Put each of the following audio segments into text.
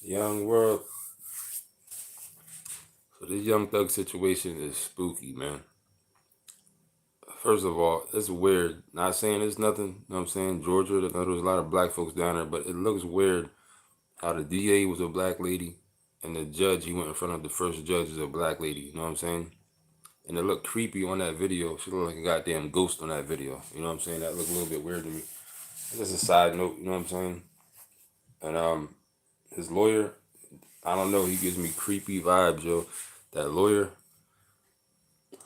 Young world. So this Young Thug situation is spooky, man. First of all, it's weird. Not saying it's nothing. You know what I'm saying? Georgia, I know there's a lot of black folks down there, but it looks weird how the DA was a black lady and the judge, he went in front of the first judge is a black lady. You know what I'm saying? And it looked creepy on that video. She looked like a goddamn ghost on that video. You know what I'm saying? That looked a little bit weird to me. Just a side note, you know what I'm saying? And his lawyer, I don't know, he gives me creepy vibes, yo. That lawyer,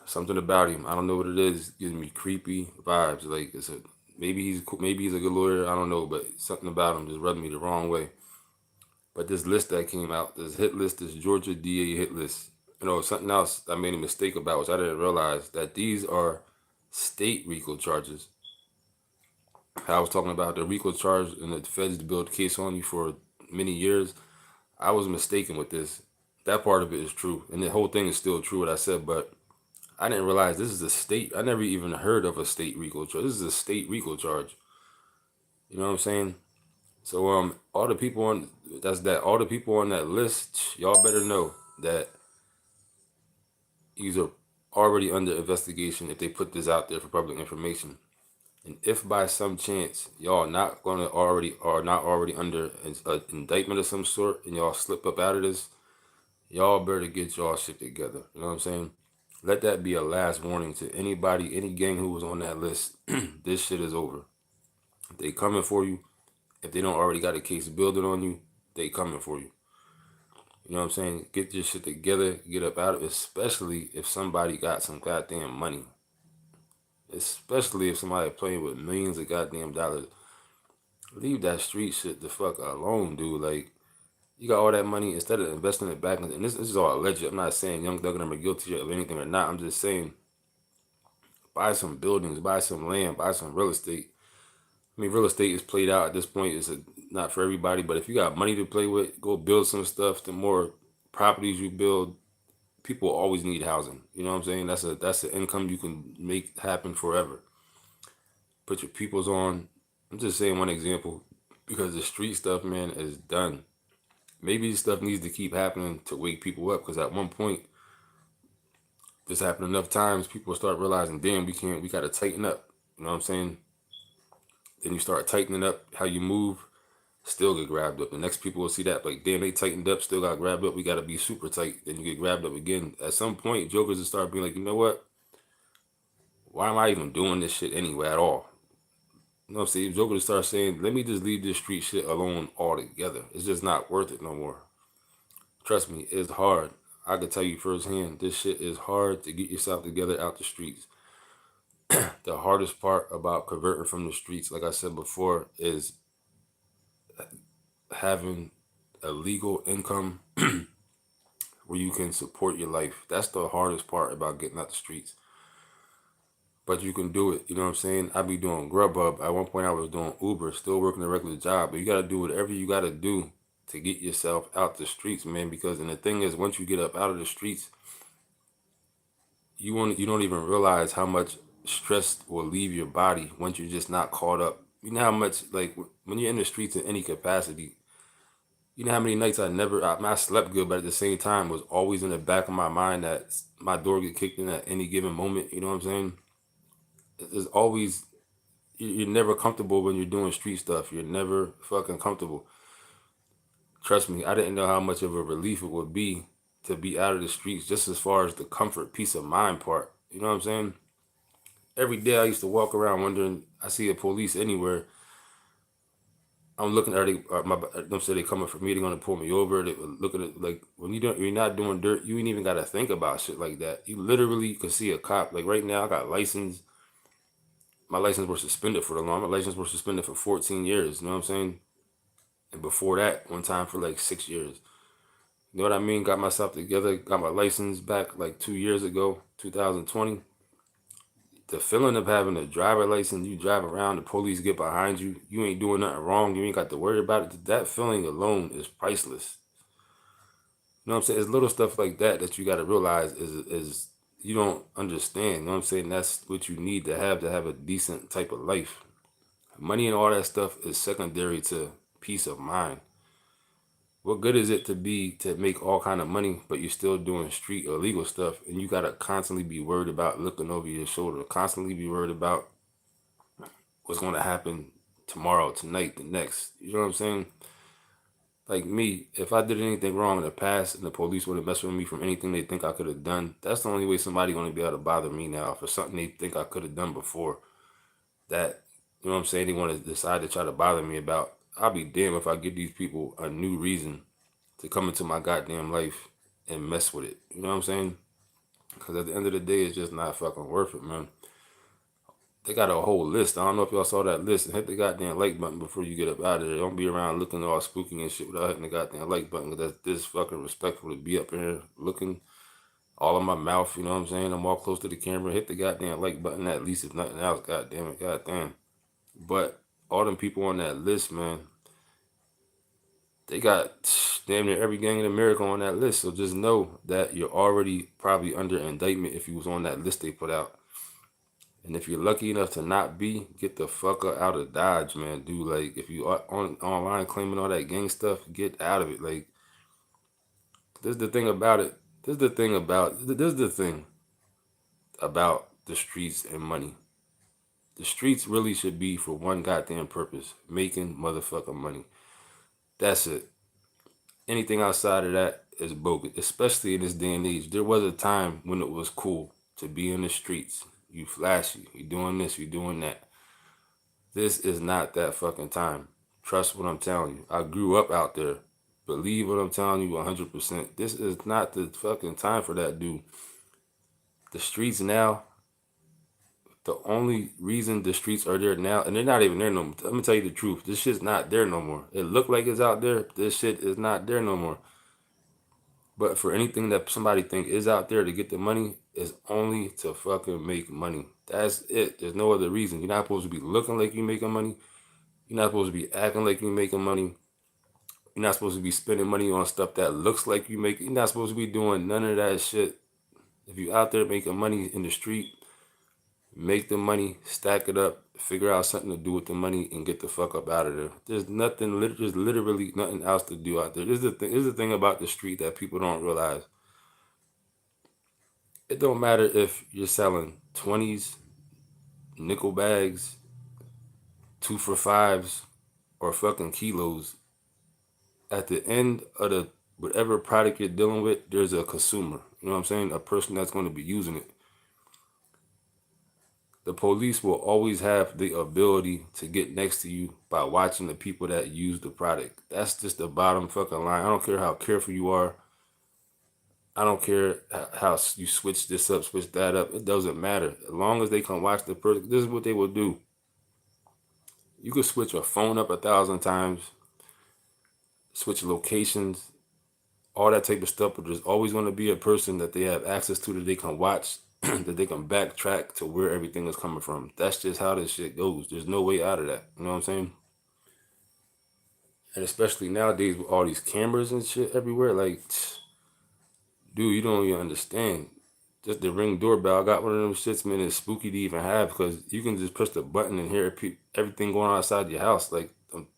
something about him, I don't know what it is, gives me creepy vibes. Like it's a maybe he's a good lawyer, I don't know, but something about him just rubbed me the wrong way. But this list that came out, this hit list, this Georgia DA hit list, something else I made a mistake about, which I didn't realize that these are state RICO charges. I was talking about the RICO charge and the feds to build case on you for many years. I was mistaken with this. That part of it is true, and the whole thing is still true what I said. But I didn't realize this is a state. I never even heard of a state RICO charge. This is a state RICO charge. You know what I'm saying? So all the people on all the people on that list, y'all better know that these are already under investigation if they put this out there for public information. And if by some chance y'all not gonna already are not already under an indictment of some sort and y'all slip up out of this, y'all better get y'all shit together. You know what I'm saying? Let that be a last warning to anybody, any gang who was on that list. This shit is over. They coming for you. If they don't already got a case building on you, they coming for you. You know what I'm saying? Get your shit together, get up out of it, especially if somebody got some goddamn money. Especially if somebody playing with millions of goddamn dollars. Leave that street shit the fuck alone, dude. Like, you got all that money, instead of investing it back, and this is all alleged. I'm not saying Young Thug and them are guilty of anything or not. I'm just saying, buy some buildings, buy some land, buy some real estate. I mean, real estate is played out at this point. Not for everybody, but if you got money to play with, go build some stuff. The more properties you build, people always need housing. You know what I'm saying? That's an income you can make happen forever. Put your peoples on. I'm just saying one example because the street stuff, man, is done. Maybe this stuff needs to keep happening to wake people up, because at one point, this happened enough times, people start realizing, damn, we gotta tighten up. You know what I'm saying? Then you start tightening up how you move, still get grabbed up. The next people will see that, like, damn, they tightened up, still got grabbed up. We gotta be super tight. Then you get grabbed up again. At some point, jokers will start being like, you know what? Why am I even doing this shit anyway at all? You know what I'm saying? Jokers will start saying, let me just leave this street shit alone altogether. It's just not worth it no more. Trust me, it's hard. I can tell you firsthand, this shit is hard to get yourself together out the streets. The hardest part about converting from the streets, like I said before, is having a legal income where you can support your life. That's the hardest part about getting out the streets. But you can do it. You know what I'm saying? I be doing Grubhub. At one point I was doing Uber, still working a regular job. But you gotta do whatever you gotta do to get yourself out the streets, man. Because and the thing is, once you get up out of the streets, you don't even realize how much stress will leave your body once you're just not caught up. You know how much, like, when you're in the streets in any capacity, you know how many nights I slept good, but at the same time was always in the back of my mind that my door get kicked in at any given moment. You know what I'm saying? There's always, you're never comfortable when you're doing street stuff. You're never fucking comfortable. Trust me, I didn't know how much of a relief it would be to be out of the streets, just as far as the comfort, peace of mind part. You know what I'm saying? Every day I used to walk around wondering, I see a police anywhere, I'm looking at them say they coming for me, they're gonna pull me over. They look at it like, when you're not doing dirt, you ain't even gotta think about shit like that. You literally could see a cop. Like right now, I got license. My license was suspended for the law. My license was suspended for 14 years. You know what I'm saying? And before that, one time for like 6 years. You know what I mean? Got myself together. Got my license back like 2 years ago, 2020. The feeling of having a driver license, you drive around, the police get behind you, you ain't doing nothing wrong, you ain't got to worry about it. That feeling alone is priceless. You know what I'm saying? It's little stuff like that you got to realize is you don't understand. You know what I'm saying? That's what you need to have a decent type of life. Money and all that stuff is secondary to peace of mind. What good is it to make all kind of money, but you're still doing street illegal stuff, and you gotta constantly be worried about looking over your shoulder, constantly be worried about what's gonna happen tomorrow, tonight, the next. You know what I'm saying? Like me, if I did anything wrong in the past and the police would have messed with me from anything they think I could have done, that's the only way somebody gonna be able to bother me now for something they think I could have done before. That, you know what I'm saying, they want to decide to try to bother me about. I'll be damned if I give these people a new reason to come into my goddamn life and mess with it. You know what I'm saying? Because at the end of the day, it's just not fucking worth it, man. They got a whole list. I don't know if y'all saw that list. And hit the goddamn like button before you get up out of there. Don't be around looking all spooky and shit without hitting the goddamn like button. Because that's disrespectful to be up here looking all in my mouth. You know what I'm saying? I'm all close to the camera. Hit the goddamn like button at least, if nothing else. Goddamn it. Goddamn. But all them people on that list, man, they got damn near every gang in America on that list. So just know that you're already probably under indictment if you was on that list they put out. And if you're lucky enough to not be, get the fuck out of Dodge, man. Dude, like, if you are online claiming all that gang stuff, get out of it. Like, this is the thing about it. This is the thing about the streets and money. The streets really should be for one goddamn purpose: making motherfucking money. That's it. Anything outside of that is bogus, especially in this day and age. There was a time when it was cool to be in the streets. You flashy, you doing this, you doing that. This is not that fucking time. Trust what I'm telling you. I grew up out there. Believe what I'm telling you 100%. This is not the fucking time for that, dude. The streets now, the only reason the streets are there now, and they're not even there no more. Let me tell you the truth. This shit's not there no more. It look like it's out there. This shit is not there no more. But for anything that somebody think is out there to get the money, is only to fucking make money. That's it. There's no other reason. You're not supposed to be looking like you making money. You're not supposed to be acting like you making money. You're not supposed to be spending money on stuff that looks like you make. You're not supposed to be doing none of that shit. If you out there making money in the street, make the money, stack it up, figure out something to do with the money, and get the fuck up out of there. There's nothing, there's literally nothing else to do out there. This is the thing about the street that people don't realize. It don't matter if you're selling 20s, nickel bags, 2 for $5s, or fucking kilos. At the end of the whatever product you're dealing with, there's a consumer. You know what I'm saying? A person that's going to be using it. The police will always have the ability to get next to you by watching the people that use the product. That's just the bottom fucking line. I don't care how careful you are. I don't care how you switch this up, switch that up. It doesn't matter. As long as they can watch the person, this is what they will do. You could switch your phone up 1,000 times, switch locations, all that type of stuff, but there's always going to be a person that they have access to that they can watch, that they can backtrack to where everything is coming from. That's just how this shit goes. There's no way out of that. You know what I'm saying? And especially nowadays with all these cameras and shit everywhere, like, dude, you don't even understand. Just the Ring doorbell, I got one of them shits, man. It's spooky to even have because you can just push the button and hear everything going on outside your house. Like,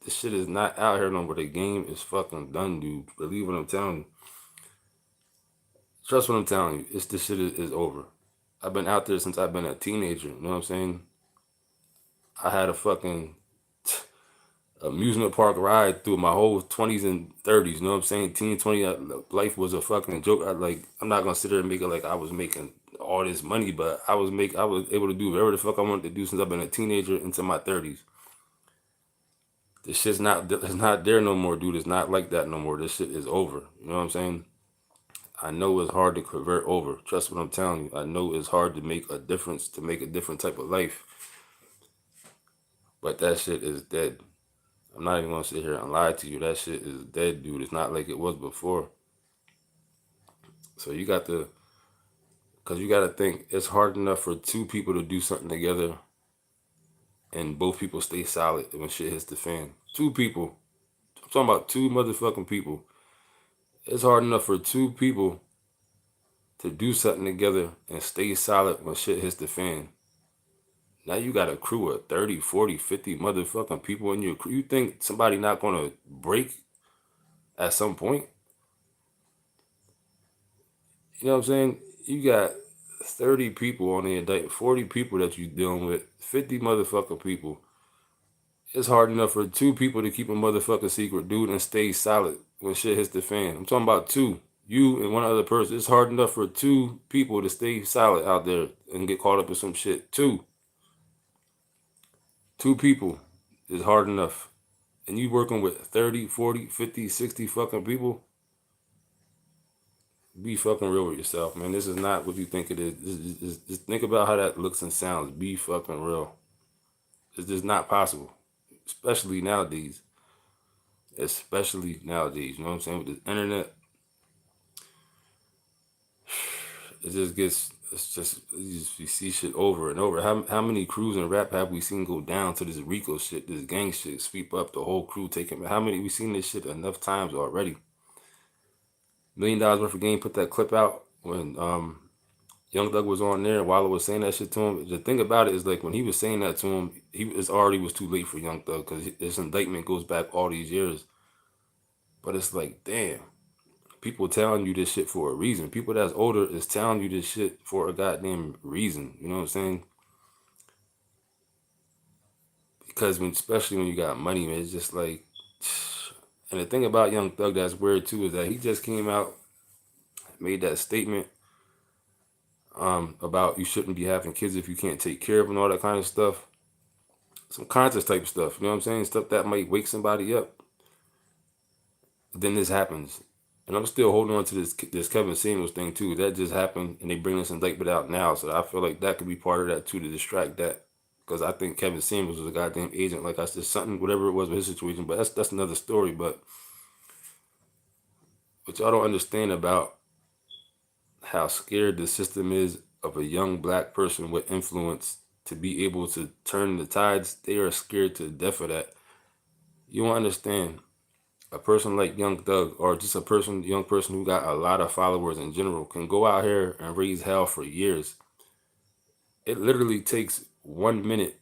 this shit is not out here no more. The game is fucking done, dude. Believe what I'm telling you. Trust what I'm telling you. This shit is over. I've been out there since I've been a teenager. You know what I'm saying? I had a fucking amusement park ride through my whole 20s and 30s. You know what I'm saying? Teen 20 life was a fucking joke. I'm not gonna sit there and make it like I was making all this money, but I was able to do whatever the fuck I wanted to do since I've been a teenager into my 30s. This shit's not it's not there no more, dude. It's not like that no more. This shit is over. You know what I'm saying? I know it's hard to convert over. Trust what I'm telling you. I know it's hard to make a difference, to make a different type of life. But that shit is dead. I'm not even gonna sit here and lie to you. That shit is dead, dude. It's not like it was before. So you got to, cause you got to think it's hard enough for two people to do something together, and both people stay solid when shit hits the fan. Two people. I'm talking about two motherfucking people. It's hard enough for two people to do something together and stay solid when shit hits the fan. Now you got a crew of 30, 40, 50 motherfucking people in your crew. You think somebody not gonna break? at some point. You know what I'm saying? You got 30 people on the indictment, 40 people that you dealing with, 50 motherfucking people. It's hard enough for two people to keep a motherfucking secret, dude, and stay solid when shit hits the fan. I'm talking about two. You and one other person. It's hard enough for two people to stay solid out there and get caught up in some shit. Two. Two people is hard enough. And you working with 30, 40, 50, 60 fucking people, be fucking real with yourself, man. This is not what you think it is. Just think about how that looks and sounds. Be fucking real. It's just not possible. Especially nowadays. Especially nowadays. You know what I'm saying? With the internet, it just gets, you see shit over and over. How many crews in rap have we seen go down to this Rico shit, this gang shit, sweep up the whole crew, taking, how many, we seen this shit enough times already. $1 million worth of game put that clip out when Young Thug was on there and Wallo was saying that shit to him. The thing about it is, like, when he was saying that to him, it already was too late for Young Thug because his indictment goes back all these years. But it's like, damn, people telling you this shit for a reason. People that's older is telling you this shit for a goddamn reason. You know what I'm saying? Because especially when you got money, man, it's just like. And the thing about Young Thug that's weird too is that he just came out, made that statement about you shouldn't be having kids if you can't take care of them and all that kind of stuff. Some conscious type stuff, you know what I'm saying? Stuff that might wake somebody up. But then this happens. And I'm still holding on to this Kevin Samuels thing too. That just happened and they bring this indictment out now. So I feel like that could be part of that too, to distract that. Because I think Kevin Samuels was a goddamn agent. Like I said, something, whatever it was with his situation. But that's another story. But what y'all don't understand about how scared the system is of a young black person with influence to be able to turn the tides. They are scared to death of that. You don't understand. A person like Young Thug, or just young person who got a lot of followers in general, can go out here and raise hell for years. It literally takes 1 minute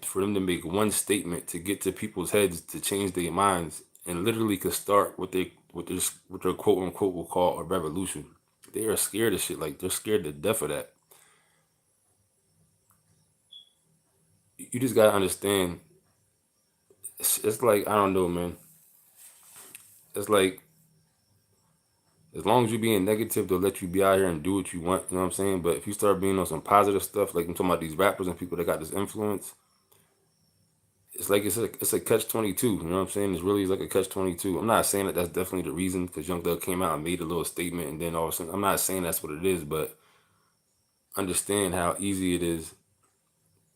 for them to make one statement to get to people's heads to change their minds, and literally could start what their quote unquote will call a revolution. They are scared of shit. Like, they're scared to death of that. You just gotta understand. It's like, I don't know, man. It's like, as long as you're being negative, they'll let you be out here and do what you want. You know what I'm saying? But if you start being on some positive stuff, like I'm talking about these rappers and people that got this influence, it's like it's a catch-22. You know what I'm saying? It's really like a catch-22. I'm not saying that that's definitely the reason, because Young Thug came out and made a little statement and then all of a sudden, I'm not saying that's what it is, but understand how easy it is.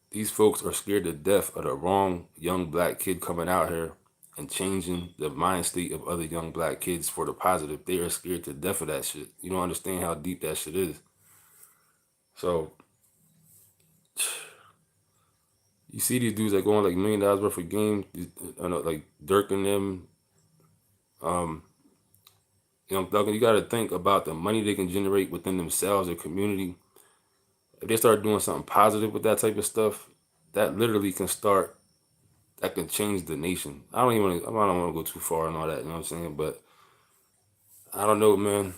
These folks are scared to death of the wrong young black kid coming out here and changing the mind state of other young black kids for the positive. They are scared to death of that shit. You don't understand how deep that shit is. So you see these dudes that going like $1 million worth of games, like Dirk and them, Young Thug. You got to think about the money they can generate within themselves, their community. If they start doing something positive with that type of stuff, that literally can start. That can change the nation. I don't want to go too far and all that. You know what I'm saying? But I don't know, man.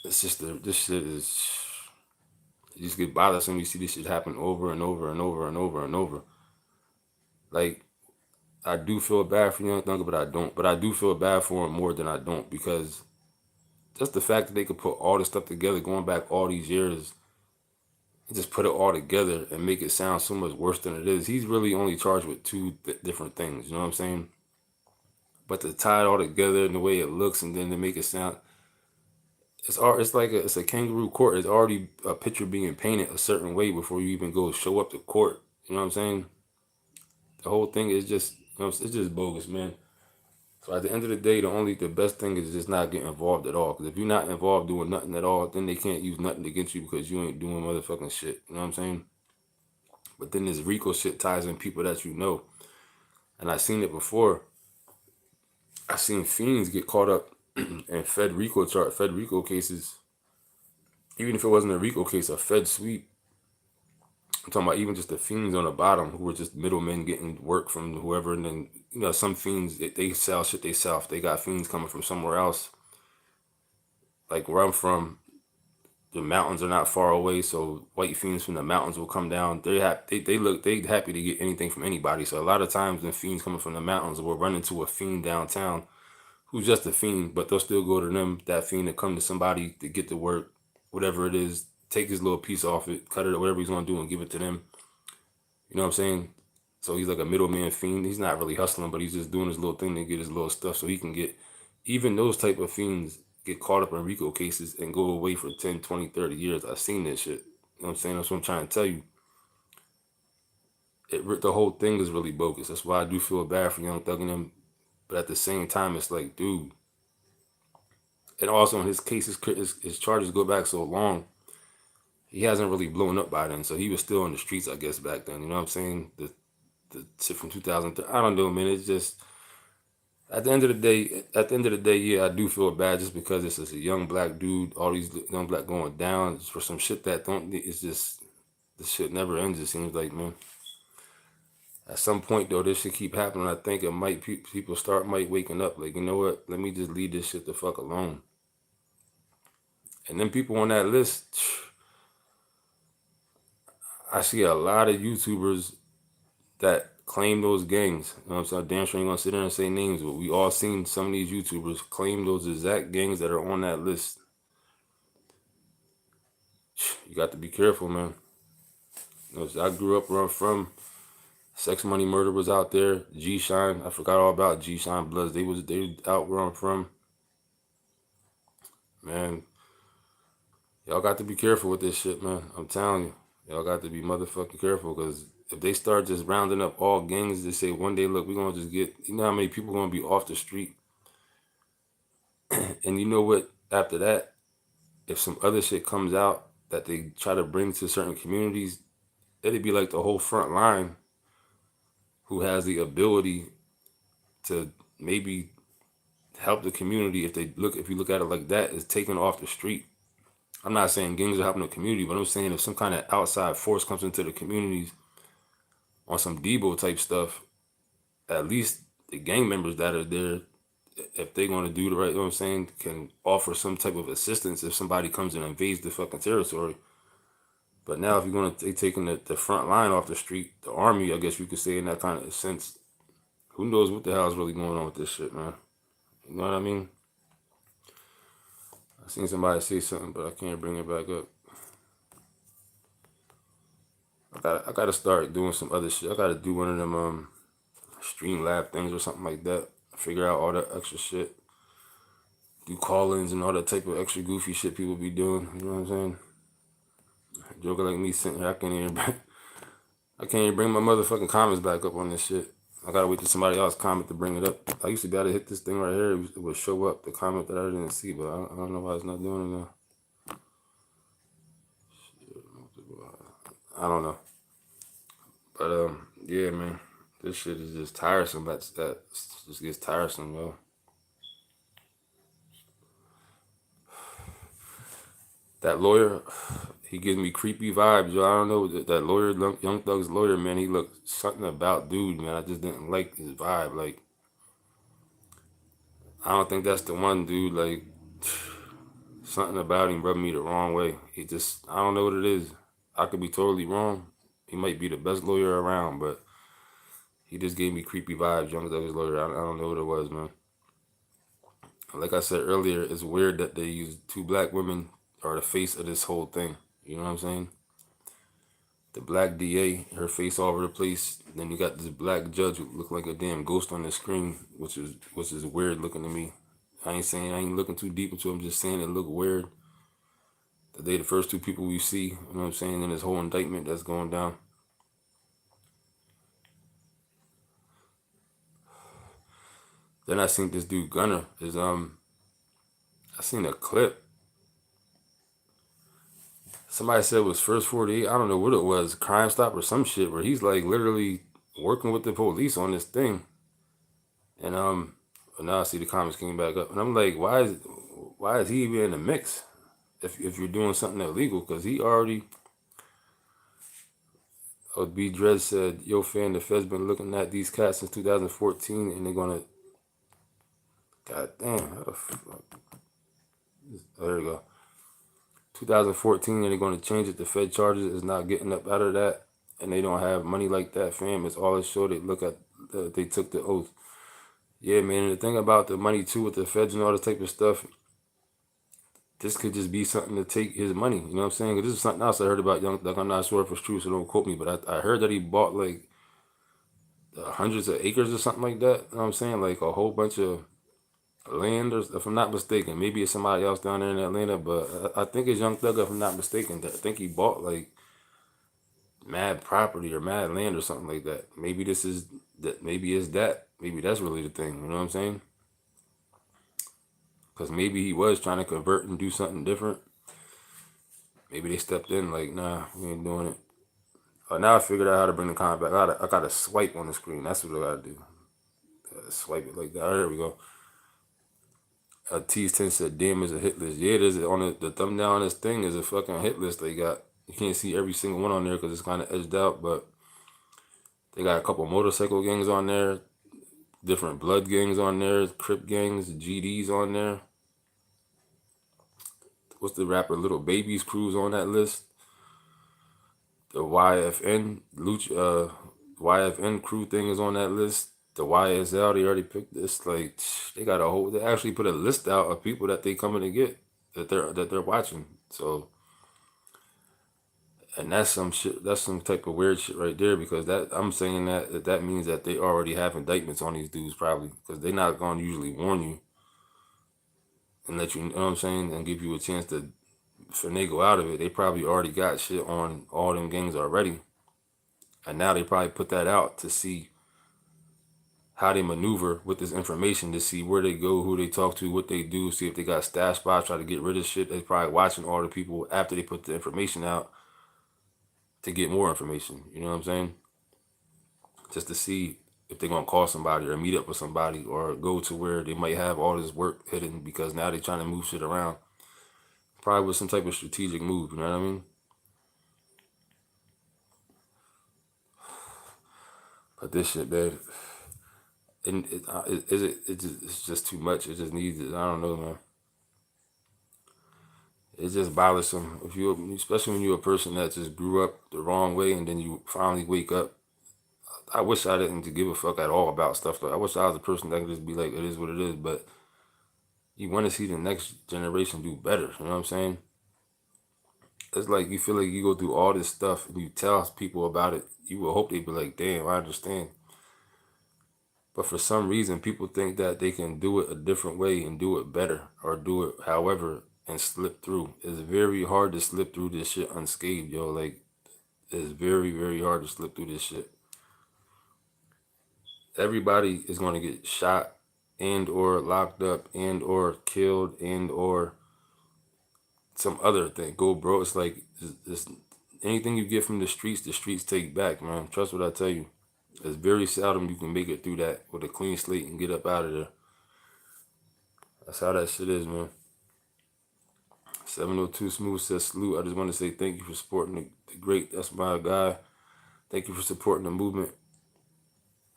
It's just this shit is. You just get bothersome. You see this shit happen over and over and over and over and over. Like, I do feel bad for Young Thug, but I don't. But I do feel bad for him more than I don't, because just the fact that they could put all this stuff together, going back all these years, and just put it all together and make it sound so much worse than it is. He's really only charged with two different things. You know what I'm saying? But to tie it all together in the way it looks, and then to make it sound, it's like it's a kangaroo court. It's already a picture being painted a certain way before you even go show up to court. You know what I'm saying? The whole thing is just, it's just bogus, man. So at the end of the day, the best thing is just not getting involved at all. Because if you're not involved doing nothing at all, then they can't use nothing against you because you ain't doing motherfucking shit. You know what I'm saying? But then this Rico shit ties in people that you know. And I seen it before. I seen fiends get caught up in Fed Rico cases. Even if it wasn't a Rico case, a Fed sweep I'm talking about even just the fiends on the bottom who were just middlemen getting work from whoever, and then some fiends they sell shit they sell. If they got fiends coming from somewhere else, like where I'm from, the mountains are not far away, so white fiends from the mountains will come down. They happy to get anything from anybody. So a lot of times when fiends coming from the mountains will run into a fiend downtown who's just a fiend, but they'll still go to them, that fiend, to come to somebody to get the work, whatever it is, take his little piece off it, cut it, whatever he's gonna do, and give it to them. You know what I'm saying? So he's like a middleman fiend. He's not really hustling, but he's just doing his little thing to get his little stuff so he can get, even those type of fiends get caught up in RICO cases and go away for 10, 20, 30 years. I've seen this shit. You know what I'm saying? That's what I'm trying to tell you. The whole thing is really bogus. That's why I do feel bad for Young Thug and him. But at the same time, it's like, dude. And also in his case, his charges go back so long. He hasn't really blown up by then. So he was still in the streets, I guess, back then. You know what I'm saying? The shit from 2003. I don't know, man. It's just, at the end of the day, yeah, I do feel bad just because it's just a young black dude, all these young black going down for some shit that don't. It's just, the shit never ends. It seems like, man. At some point though, this should keep happening. I think it might people might waking up. Like, you know what? Let me just leave this shit the fuck alone. And then people on that list, I see a lot of YouTubers that claim those gangs. You know what I'm saying? Damn sure ain't gonna sit there and say names, but we all seen some of these YouTubers claim those exact gangs that are on that list. You got to be careful, man. You know, I grew up where I'm from. Sex Money Murder was out there. G Shine, I forgot all about G Shine Bloods. They out where I'm from. Man, y'all got to be careful with this shit, man. I'm telling you. Y'all got to be motherfucking careful, because if they start just rounding up all gangs, they say one day, look, we're going to just get, you know how many people going to be off the street? And you know what? After that, if some other shit comes out that they try to bring to certain communities, it'd be like the whole front line who has the ability to maybe help the community, if you look at it like that, is taken off the street. I'm not saying gangs are helping the community, but I'm saying if some kind of outside force comes into the communities on some Debo type stuff, at least the gang members that are there, if they're going to do the right, you know what I'm saying, can offer some type of assistance if somebody comes and invades the fucking territory. But now if you're going to taking the front line off the street, the army, I guess you could say in that kind of sense, who knows what the hell is really going on with this shit, man? You know what I mean? I seen somebody say something, but I can't bring it back up. I gotta start doing some other shit. I gotta do one of them stream lab things or something like that. Figure out all that extra shit. Do call-ins and all that type of extra goofy shit people be doing. You know what I'm saying? Joker like me sitting here, I can't even bring my motherfucking comments back up on this shit. I gotta wait till somebody else comment to bring it up. I used to be able to hit this thing right here. It would show up the comment that I didn't see, but I don't know why it's not doing it now. I don't know. But yeah, man, this shit is just tiresome. That just gets tiresome, yo. That lawyer, he gives me creepy vibes, yo. I don't know, that lawyer, Young Thug's lawyer, man. He looked something about dude, man. I just didn't like his vibe. Like, I don't think that's the one, dude. Like, something about him rubbed me the wrong way. I don't know what it is. I could be totally wrong. He might be the best lawyer around, but he just gave me creepy vibes. Young Thug's lawyer. I don't know what it was, man. Like I said earlier, it's weird that they use two black women are the face of this whole thing. You know what I'm saying? The black DA, her face all over the place. Then you got this black judge who look like a damn ghost on the screen, which is weird looking to me. I ain't looking too deep into it. I'm just saying it look weird. That they the first two people we see, you know what I'm saying, in this whole indictment that's going down. Then I seen this dude Gunner I seen a clip. Somebody said it was First 48. I don't know what it was, Crime Stop or some shit, where he's like literally working with the police on this thing. And now I see the comments came back up, and I'm like, why is he even in the mix? If you're doing something illegal, because he already, B Dredd said, "Yo, fam, the Fed's been looking at these cats since 2014, and they're gonna." God damn, how the fuck? Oh, there we go. 2014, and they're gonna change it. The Fed charges is not getting up out of that, and they don't have money like that, fam. It's all it showed. They look at, they took the oath. Yeah, man. And the thing about the money too, with the Feds and all this type of stuff, this could just be something to take his money. You know what I'm saying? 'Cause this is something else I heard about Young Thug. I'm not sure if it's true, so don't quote me. But I heard that he bought like hundreds of acres or something like that. You know what I'm saying? Like a whole bunch of land, or if I'm not mistaken. Maybe it's somebody else down there in Atlanta, but I think it's Young Thug, if I'm not mistaken. I think he bought like mad property or mad land or something like that. Maybe this is that. Maybe it's that. Maybe that's really the thing. You know what I'm saying? Because maybe he was trying to convert and do something different. Maybe they stepped in like, nah, we ain't doing it. Now I figured out how to bring the comment back. I gotta swipe on the screen. That's what I gotta do. Swipe it like that. There we go. T10 said, damn, is a hit list. Yeah, it is. On the thumbnail on this thing is a fucking hit list they got. You can't see every single one on there because it's kind of edged out, but they got a couple motorcycle gangs on there, different blood gangs on there, Crip gangs, GDs on there. What's the rapper Little Baby's crew's on that list? The YFN crew thing is on that list. The YSL, they already picked this. Like, they got a whole. They actually put a list out of people that they coming to get, that they're watching. So, and that's some shit. That's some type of weird shit right there, because that I'm saying that means that they already have indictments on these dudes, probably, because they're not gonna usually warn you and let you know what I'm saying, and give you a chance to finagle out of it. They probably already got shit on all them gangs already, and now they probably put that out to see how they maneuver with this information, to see where they go, who they talk to, what they do, see if they got stash spots, try to get rid of shit. They're probably watching all the people after they put the information out to get more information. You know what I'm saying? Just to see if they're gonna call somebody or meet up with somebody or go to where they might have all this work hidden, because now they're trying to move shit around. Probably with some type of strategic move, you know what I mean? But this shit, man, and it's just too much. It just needs it. I don't know, man. It's just bothersome if you, especially when you're a person that just grew up the wrong way and then you finally wake up. I wish I didn't give a fuck at all about stuff. Like, I wish I was a person that could just be like, it is what it is. But you want to see the next generation do better. You know what I'm saying? It's like you feel like you go through all this stuff and you tell people about it. You will hope they be like, damn, I understand. But for some reason, people think that they can do it a different way and do it better, or do it however and slip through. It's very hard to slip through this shit unscathed, yo. Like, it's very, very hard to slip through this shit. Everybody is going to get shot and or locked up and or killed and or some other thing. Go, bro. It's like, it's anything you get from the streets take back, man. Trust what I tell you. It's very seldom you can make it through that with a clean slate and get up out of there. That's how that shit is, man. 702 Smooth says, salute. I just want to say thank you for supporting the great. That's my guy. Thank you for supporting the movement.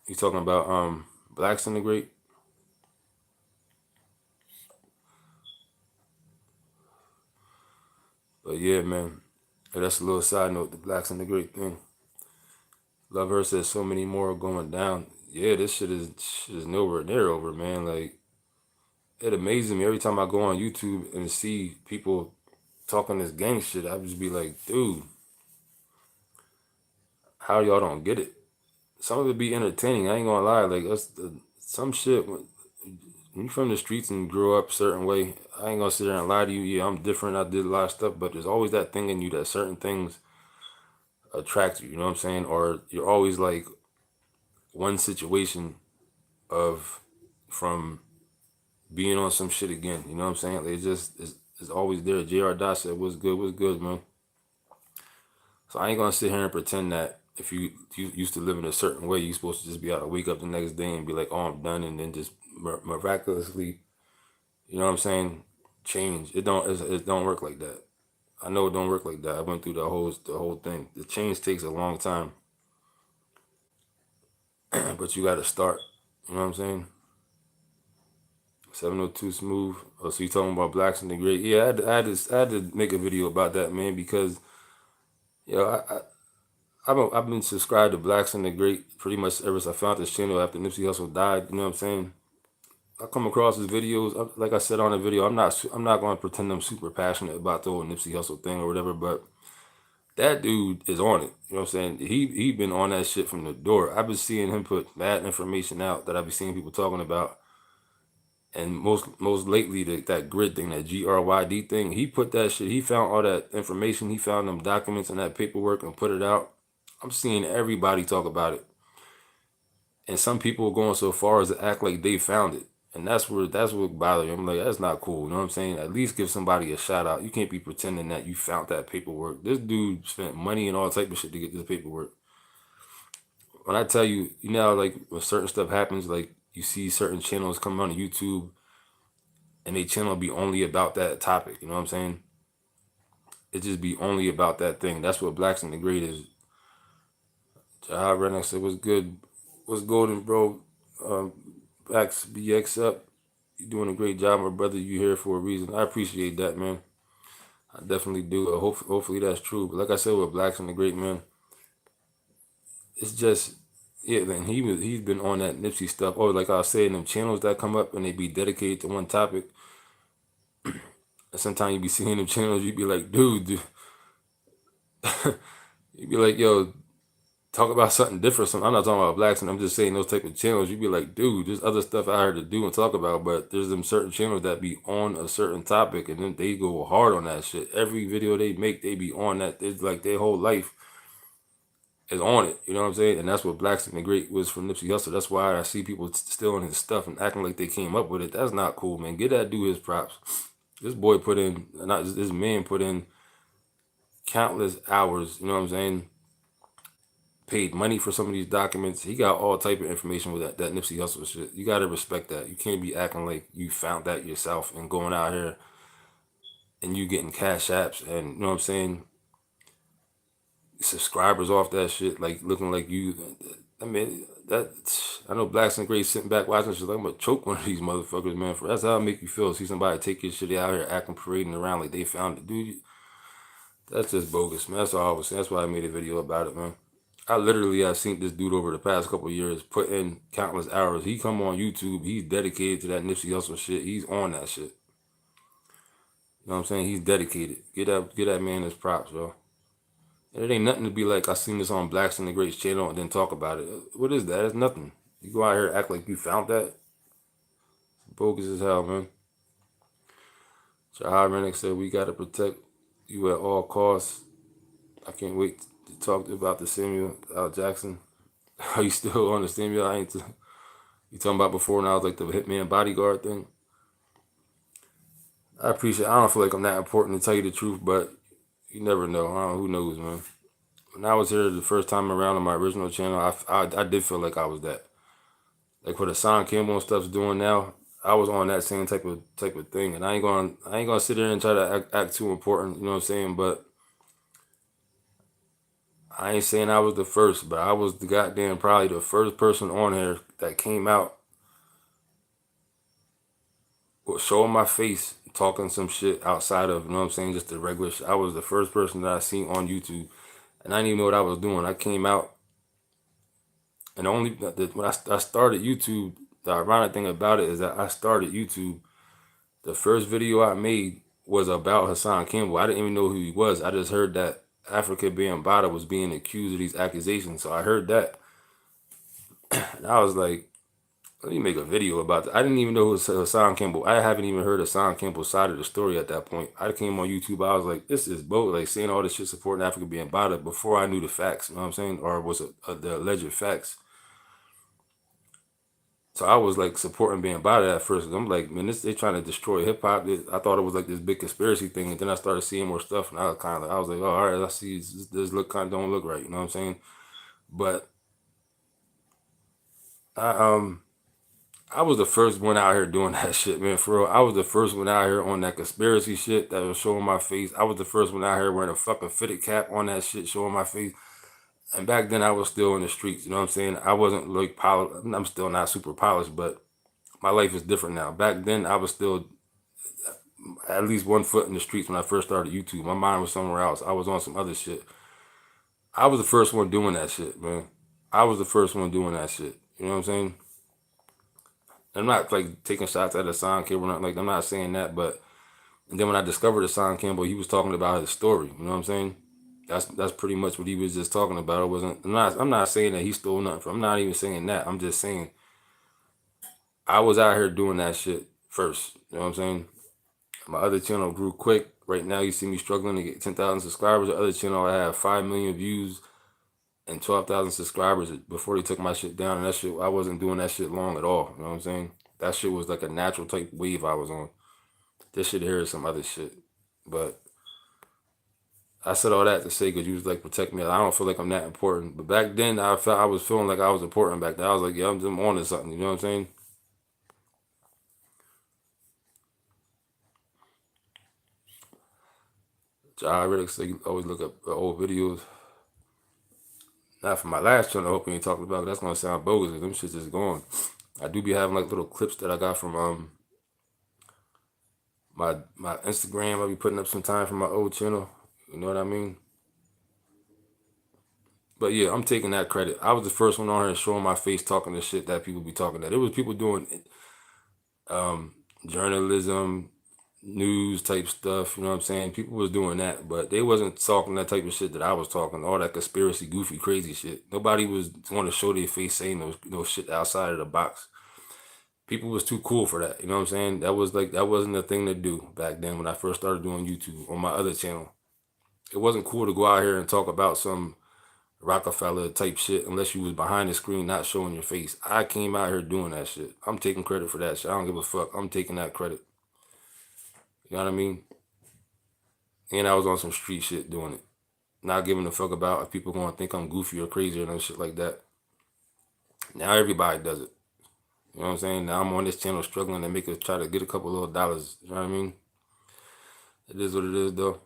You talking about Blacks in the Great? But yeah, man. That's a little side note, the Blacks in the Great thing. Love Her says so many more are going down. Yeah, this shit is nowhere near over, man. Like, it amazes me every time I go on YouTube and see people talking this gang shit. I just be like, dude, how y'all don't get it? Some of it be entertaining. I ain't gonna lie. Like, some shit. When you from the streets and grow up a certain way, I ain't gonna sit there and lie to you. Yeah, I'm different. I did a lot of stuff, but there's always that thing in you that certain things attract you. You know what I'm saying? Or you're always like one situation of from being on some shit again. You know what I'm saying? Like, it's always there. JR Dot said, what's good, man? So I ain't gonna sit here and pretend that if you used to live in a certain way, you're supposed to just be able to wake up the next day and be like, oh, I'm done, and then just miraculously, you know what I'm saying, change. It don't work like that. I know it don't work like that. I went through the whole thing. The change takes a long time. but you got to start. You know what I'm saying? 702 Smooth. Oh, so you talking about Blacks and the Great? Yeah, I had to make a video about that, man, because yo, I've been subscribed to Blacks and the Great pretty much ever since I found this channel after Nipsey Hussle died. You know what I'm saying? I come across his videos. Like I said on the video, I'm not going to pretend I'm super passionate about the whole Nipsey Hussle thing or whatever, but that dude is on it. You know what I'm saying? He been on that shit from the door. I've been seeing him put bad information out that I've been seeing people talking about. And most lately, that grid thing, that GRYD thing, he put that shit. He found all that information. He found them documents and that paperwork and put it out. I'm seeing everybody talk about it, and some people are going so far as to act like they found it, and that's what bothers me. I'm like, that's not cool. You know what I'm saying? At least give somebody a shout out. You can't be pretending that you found that paperwork. This dude spent money and all type of shit to get this paperwork. When I tell you, you know, like when certain stuff happens, like you see certain channels come on YouTube and they channel be only about that topic. You know what I'm saying? It just be only about that thing. That's what Blacks and the Great is. Jahad Redneck said, "What's good? What's golden, bro? Blacks BX up. You doing a great job, my brother. You here for a reason. I appreciate that, man. I definitely do. Hopefully that's true. But like I said with Blacks and the Great, man, it's just yeah. Then he's been on that Nipsey stuff. Or like I was saying, them channels that come up and they be dedicated to one topic. And sometimes you be seeing them channels, you be like, dude, you be like, yo, talk about something different. I'm not talking about Blacks, and I'm just saying those type of channels. You be like, dude, there's other stuff out here to do and talk about, but there's them certain channels that be on a certain topic, and then they go hard on that shit. Every video they make, they be on that. It's like their whole life is on it. You know what I'm saying? And that's what Blacks and the Great was from Nipsey Hussle. That's why I see people still on his stuff and acting like they came up with it. That's not cool, man. Get that dude his props. This boy put in, not this man put in countless hours. You know what I'm saying? Paid money for some of these documents. He got all type of information with that Nipsey Hussle shit. You gotta respect that. You can't be acting like you found that yourself and going out here and you getting cash apps and you know what I'm saying, subscribers off that shit, like looking like you. I mean, that I know Blacks and Great sitting back watching shit. Like, I'm gonna choke one of these motherfuckers, man. For that's how it make you feel. See somebody take your shit out here acting, parading around like they found it, dude. That's just bogus, man. That's all I was saying. That's why I made a video about it, man. I literally have seen this dude over the past couple of years put in countless hours. He come on YouTube. He's dedicated to that Nipsey Hussle shit. He's on that shit. You know what I'm saying? He's dedicated. Get that man his props, bro. And it ain't nothing to be like, I seen this on Blacks and the Greats channel and then talk about it. What is that? It's nothing. You go out here and act like you found that. Bogus as hell, man. Jahad Rennick said, we got to protect you at all costs. I can't wait to talk about the Samuel L. Jackson. Are you still on the Samuel? I ain't. You talking about before now, like the Hitman Bodyguard thing? I appreciate it. I don't feel like I'm that important to tell you the truth, but you never know. Who knows, man. When I was here the first time around on my original channel, I did feel like I was that. Like what Hassan Campbell and stuff's doing now, I was on that same type of thing. And I ain't gonna sit there and try to act too important, you know what I'm saying? But I ain't saying I was the first, but I was the goddamn probably the first person on here that came out showing my face, talking some shit outside of, you know what I'm saying, just the regular shit. I was the first person that I seen on YouTube, and I didn't even know what I was doing. I came out, and when I started YouTube, the ironic thing about it is that I started YouTube, the first video I made was about Hassan Campbell. I didn't even know who he was. I just heard that Africa Bambaataa was being accused of these accusations, so I heard that, and I was like, let me make a video about that. I didn't even know who was Hassan Campbell. I haven't even heard Hassan Campbell's side of the story at that point. I came on YouTube. I was like, this is both like saying all this shit supporting Africa Bambaataa before I knew the facts. You know what I'm saying? Or was it the alleged facts? So I was like supporting Bambaataa at first. I'm like, man, they trying to destroy hip hop. I thought it was like this big conspiracy thing, and then I started seeing more stuff, and I was like, oh, all right, I see. This look kind of don't look right. You know what I'm saying? But I I was the first one out here doing that shit, man. For real, I was the first one out here on that conspiracy shit that was showing my face. I was the first one out here wearing a fucking fitted cap on that shit, showing my face. And back then I was still in the streets, you know what I'm saying? I wasn't like polished. I'm still not super polished, but my life is different now. Back then I was still at least 1 foot in the streets when I first started YouTube. My mind was somewhere else. I was on some other shit. I was the first one doing that shit, man. I was the first one doing that shit. You know what I'm saying? I'm not like taking shots at Hassan Campbell. Not like I'm not saying that, but and then when I discovered Hassan Campbell, he was talking about his story. You know what I'm saying? That's pretty much what he was just talking about. It wasn't. I'm not saying that he stole nothing from. I'm not even saying that. I'm just saying I was out here doing that shit first. You know what I'm saying? My other channel grew quick. Right now, you see me struggling to get 10,000 subscribers. The other channel I have 5 million views and 12,000 subscribers before they took my shit down. And that shit, I wasn't doing that shit long at all. You know what I'm saying? That shit was like a natural type wave I was on. This shit here is some other shit. But I said all that to say because you was like protect me. I don't feel like I'm that important. But back then I was feeling like I was important back then. I was like, yeah, I'm on to something. You know what I'm saying? I really say always look up old videos. Not for my last channel. I hope you ain't talking about. That's gonna sound bogus. Them shit just gone. I do be having like little clips that I got from my Instagram. I be putting up some time from my old channel. You know what I mean? But yeah, I'm taking that credit. I was the first one on here showing my face, talking the shit that people be talking that. It was people doing um, journalism, news type stuff. You know what I'm saying? People was doing that, but they wasn't talking that type of shit that I was talking. All that conspiracy, goofy, crazy shit. Nobody was going to show their face saying those shit outside of the box. People was too cool for that. You know what I'm saying? That wasn't a thing to do back then when I first started doing YouTube on my other channel. It wasn't cool to go out here and talk about some Rockefeller type shit unless you was behind the screen not showing your face. I came out here doing that shit. I'm taking credit for that shit. I don't give a fuck. I'm taking that credit. You know what I mean? And I was on some street shit doing it. Not giving a fuck about if people gonna think I'm goofy or crazy or no shit like that. Now everybody does it. You know what I'm saying? Now I'm on this channel struggling to try to get a couple little dollars. You know what I mean? It is what it is though.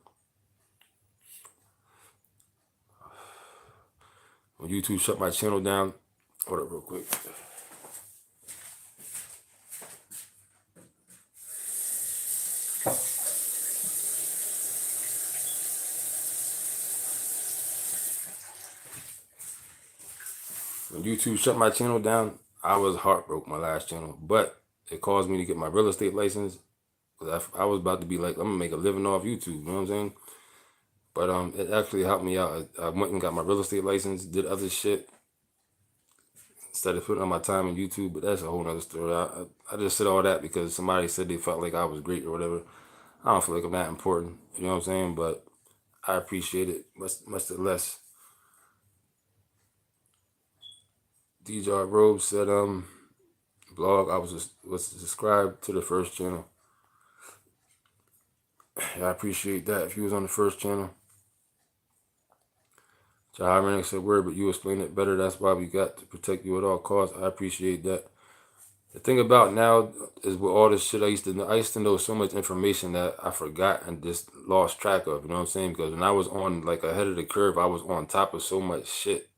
When YouTube shut my channel down, hold up real quick. When YouTube shut my channel down, I was heartbroken, my last channel. But it caused me to get my real estate license. Cause I was about to be like, I'm gonna make a living off YouTube, you know what I'm saying? But it actually helped me out. I went and got my real estate license, did other shit instead of putting on my time on YouTube. But that's a whole nother story. I just said all that because somebody said they felt like I was great or whatever. I don't feel like I'm that important, you know what I'm saying? But I appreciate it much less. DJ Robe said, blog, I was subscribed to the first channel. Yeah, I appreciate that. If you was on the first channel. Jahai said word, but you explained it better. That's why we got to protect you at all costs. I appreciate that. The thing about now is with all this shit I used to know so much information that I forgot and just lost track of. You know what I'm saying? Because when I was on like ahead of the curve, I was on top of so much shit.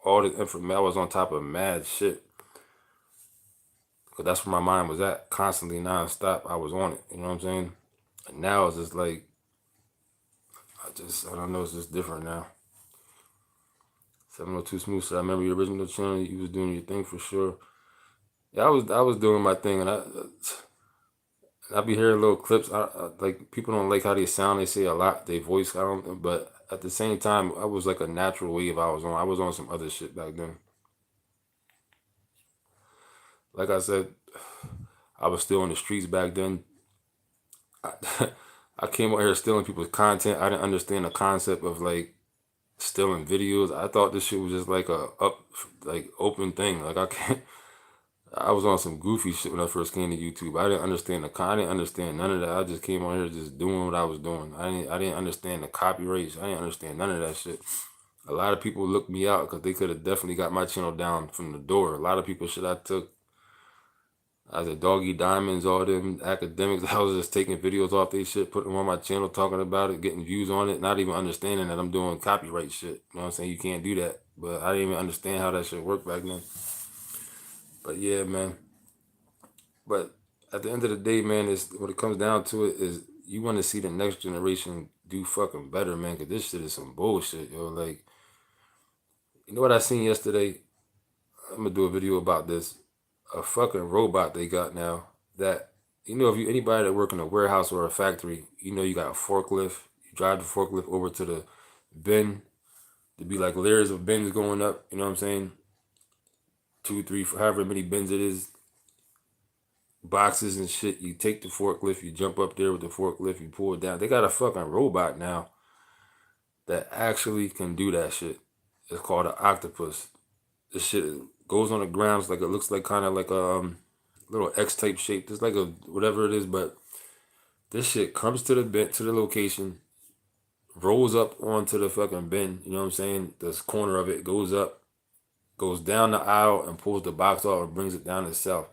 All the information, I was on top of mad shit. Because that's where my mind was at, constantly, nonstop. I was on it. You know what I'm saying? And now it's just like, I don't know, it's just different now. 702 Smooth said, I remember your original channel. You was doing your thing for sure. Yeah, I was doing my thing, and I be hearing little clips. Like people don't like how they sound. They say a lot. They voice. I don't. But at the same time, I was like a natural wave. I was on. I was on some other shit back then. Like I said, I was still in the streets back then. I, I came out here stealing people's content. I didn't understand the concept of like stealing videos. I thought this shit was just like like open thing. Like I can't. I was on some goofy shit when I first came to YouTube. I didn't understand I didn't understand none of that. I just came on here just doing what I was doing. I didn't understand the copyrights. I didn't understand none of that shit. A lot of people looked me out because they could have definitely got my channel down from the door. A lot of people shit I took. As a Doggy Diamonds, all them academics, I was just taking videos off they shit, putting them on my channel, talking about it, getting views on it, not even understanding that I'm doing copyright shit. You know what I'm saying? You can't do that. But I didn't even understand how that shit worked back then. But yeah, man. But at the end of the day, man, is what it comes down to it is you want to see the next generation do fucking better, man, because this shit is some bullshit, yo. Like, you know what I seen yesterday? I'm gonna do a video about this. A fucking robot they got now that, you know, if you anybody that work in a warehouse or a factory, you know, you got a forklift. You drive the forklift over to the bin. To be like layers of bins going up. You know what I'm saying? 2, 3, however many bins it is, boxes and shit. You take the forklift, you jump up there with the forklift, you pull it down. They got a fucking robot now that actually can do that shit. It's called an octopus. This shit goes on the ground. It's like it looks like kind of like a little X type shape. It's like a whatever it is, but this shit comes to the bin, to the location, rolls up onto the fucking bin. You know what I'm saying? This corner of it goes up, goes down the aisle, and pulls the box off and brings it down itself.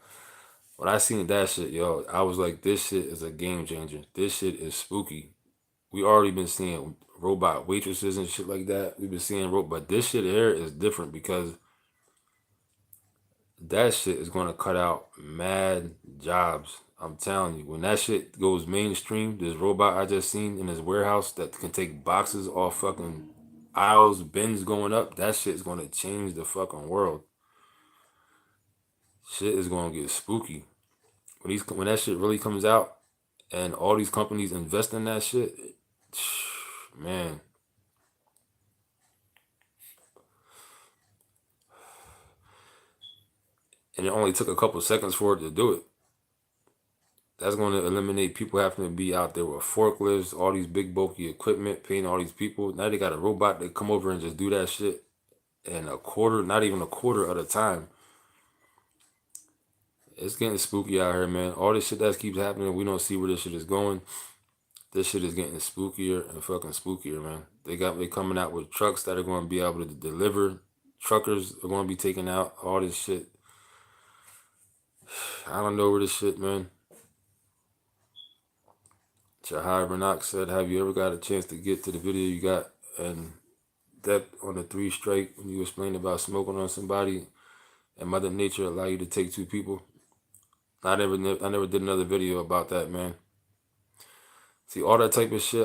When I seen that shit, yo, I was like, this shit is a game changer. This shit is spooky. We already been seeing robot waitresses and shit like that. We've been seeing but this shit here is different because that shit is gonna cut out mad jobs. I'm telling you, when that shit goes mainstream, this robot I just seen in his warehouse that can take boxes off fucking aisles, bins going up, that shit is gonna change the fucking world. Shit is gonna get spooky. When that shit really comes out and all these companies invest in that shit, man. And it only took a couple seconds for it to do it. That's going to eliminate people having to be out there with forklifts, all these big bulky equipment, paying all these people. Now they got a robot that come over and just do that shit in a quarter, not even a quarter of the time. It's getting spooky out here, man. All this shit that keeps happening, we don't see where this shit is going. This shit is getting spookier and fucking spookier, man. They coming out with trucks that are going to be able to deliver. Truckers are going to be taking out all this shit. I don't know where this shit, man. Shahar Bernak said, have you ever got a chance to get to the video you got and depth on the 3 strike when you explained about smoking on somebody and Mother Nature allow you to take 2 people? I never did another video about that, man. See, all that type of shit,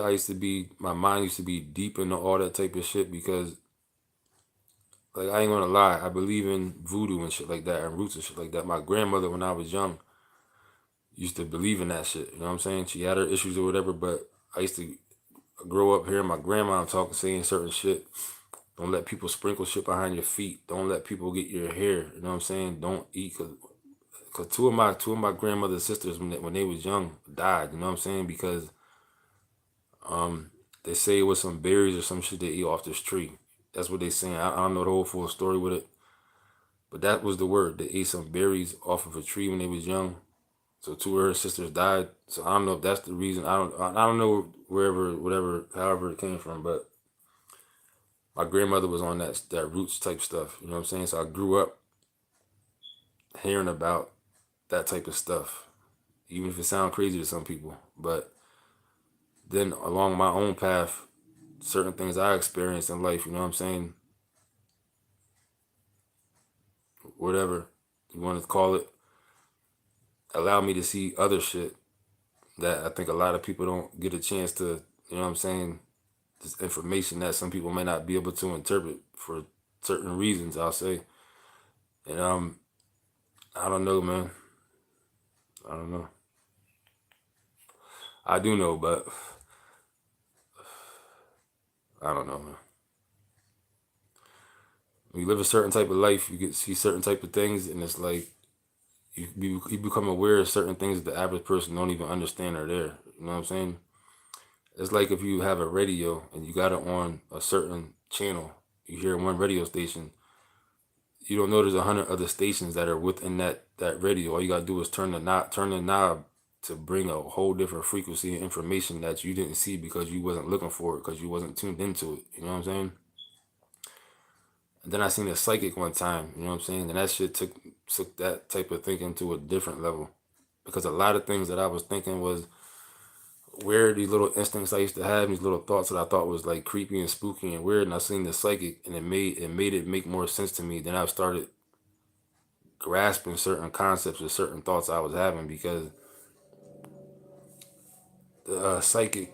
my mind used to be deep into all that type of shit because, like, I ain't gonna lie, I believe in voodoo and shit like that and roots and shit like that. My grandmother, when I was young, used to believe in that shit. You know what I'm saying? She had her issues or whatever, but I used to grow up hearing my grandma saying certain shit. Don't let people sprinkle shit behind your feet. Don't let people get your hair. You know what I'm saying? Don't eat, cause two of my grandmother's sisters when they was young died. You know what I'm saying? Because they say it was some berries or some shit they eat off this tree. That's what they saying. I don't know the whole full story with it, but that was the word. They ate some berries off of a tree when they was young. So 2 of her sisters died. So I don't know if that's the reason. I don't know however it came from, but my grandmother was on that roots type stuff. You know what I'm saying? So I grew up hearing about that type of stuff, even if it sounds crazy to some people. But then along my own path, certain things I experienced in life, you know what I'm saying? Whatever you want to call it, allowed me to see other shit that I think a lot of people don't get a chance to, you know what I'm saying? This information that some people may not be able to interpret for certain reasons, I'll say. And I don't know, man. I don't know. I do know, but I don't know, man. When you live a certain type of life, you get see certain type of things, and it's like you become aware of certain things that the average person don't even understand are there. You know what I'm saying? It's like if you have a radio and you got it on a certain channel, you hear one radio station, you don't know there's 100 other stations that are within that radio. All you gotta do is turn the knob to bring a whole different frequency and information that you didn't see because you wasn't looking for it, because you wasn't tuned into it. You know what I'm saying? And then I seen a psychic one time, you know what I'm saying? And that shit took that type of thinking to a different level. Because a lot of things that I was thinking was weird, these little instincts I used to have, these little thoughts that I thought was like creepy and spooky and weird, and I seen the psychic and it made it make more sense to me. Then I started grasping certain concepts or certain thoughts I was having because the psychic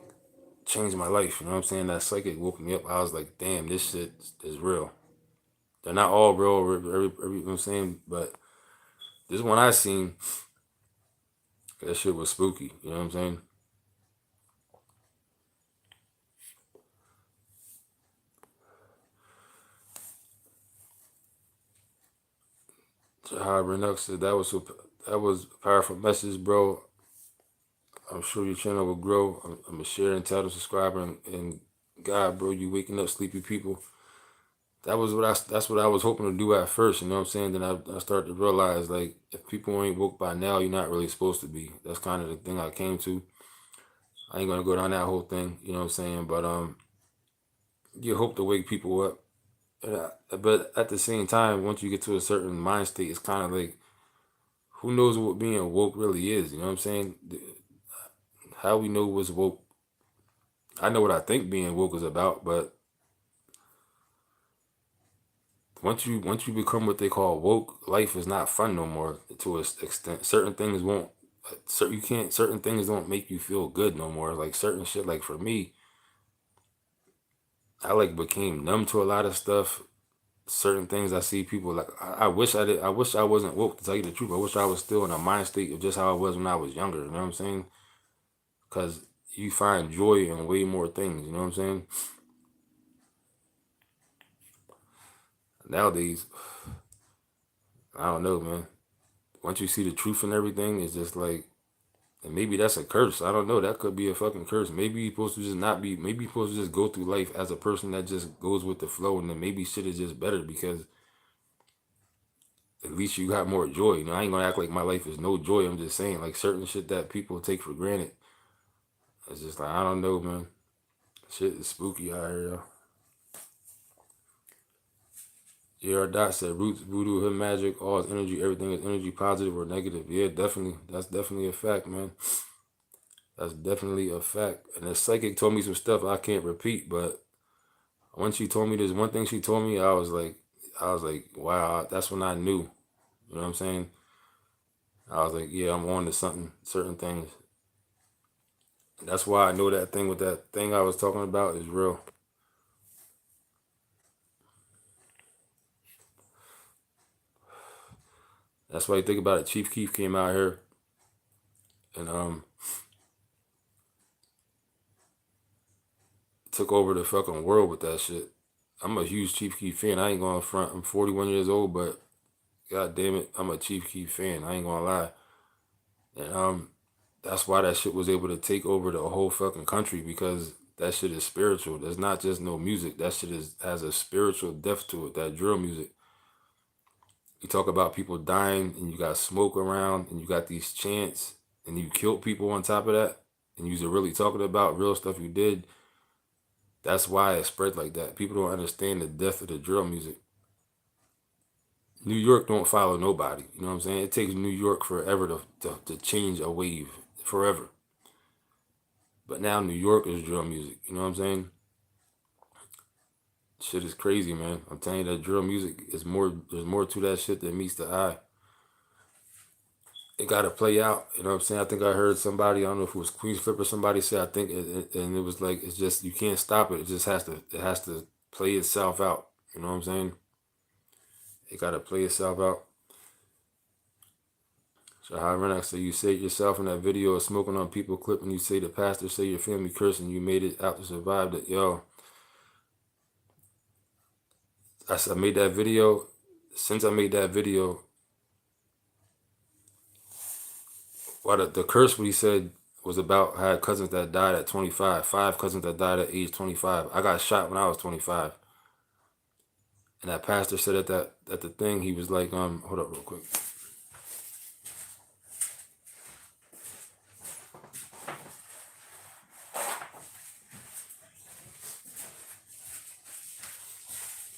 changed my life. You know what I'm saying? That psychic woke me up. I was like, damn, this shit is real. They're not all real, you know what I'm saying? But this one I seen, that shit was spooky. You know what I'm saying? Jahar Renux said that was a powerful message, bro. I'm sure your channel will grow. I'm gonna share and tell the subscriber and God, bro, you waking up sleepy people. That's what I was hoping to do at first, you know what I'm saying? Then I started to realize like if people ain't woke by now, you're not really supposed to be. That's kind of the thing I came to. I ain't gonna go down that whole thing, you know what I'm saying? But you hope to wake people up. But at the same time, once you get to a certain mind state, it's kind of like who knows what being woke really is, you know what I'm saying? How we know what's woke. I know what I think being woke is about, but once you become what they call woke, life is not fun no more to an extent. Certain things won't certain things don't make you feel good no more. Like certain shit, like for me, I like became numb to a lot of stuff. Certain things I see people like I wish I wish I wasn't woke, to tell you the truth. I wish I was still in a mind state of just how I was when I was younger, you know what I'm saying? Cause you find joy in way more things, you know what I'm saying? Nowadays, I don't know, man. Once you see the truth and everything, it's just like, and maybe that's a curse. I don't know. That could be a fucking curse. Maybe you're supposed to just not be. Maybe you're supposed to just go through life as a person that just goes with the flow, and then maybe shit is just better because at least you got more joy. You know, I ain't gonna act like my life is no joy. I'm just saying, like certain shit that people take for granted. It's just like I don't know, man. Shit is spooky out here, yo. JR Dot said roots, voodoo, hood magic, all is energy. Everything is energy, positive or negative. Yeah, definitely. That's definitely a fact, man. That's definitely a fact. And the psychic told me some stuff I can't repeat, but when she told me this one thing she told me, I was like, wow, that's when I knew. You know what I'm saying? I was like, yeah, I'm on to something, certain things. And that's why I know that thing with that thing I was talking about is real. That's why you think about it. Chief Keef came out here and took over the fucking world with that shit. I'm a huge Chief Keef fan. I ain't going front. I'm 41 years old, but god damn it, I'm a Chief Keef fan. I ain't gonna lie. And that's why that shit was able to take over the whole fucking country because that shit is spiritual. There's not just no music. That shit has a spiritual depth to it. That drill music. You talk about people dying and you got smoke around and you got these chants and you killed people on top of that and you're really talking about real stuff you did. That's why it spread like that. People don't understand the depth of the drill music. New York don't follow nobody. You know what I'm saying? It takes New York forever to change a wave. Forever. But now New York is drill music. You know what I'm saying? Shit is crazy, man. I'm telling you that drill music is more. There's more to that shit than meets the eye. It got to play out. You know what I'm saying? I think I heard somebody. I don't know if it was Queens Flip or somebody say. I think, and it was like it's just you can't stop it. It just has to. It has to play itself out. You know what I'm saying? It got to play itself out. So how Renax say you saved yourself in that video of smoking on people clip and you say the pastor say your family cursed and you made it out to survive that. Yo, I made that video. Since I made that video, what the curse what he said was about I had cousins that died at 25. 5 cousins that died at age 25. I got shot when I was 25. And that pastor said at the thing, he was like, hold up real quick.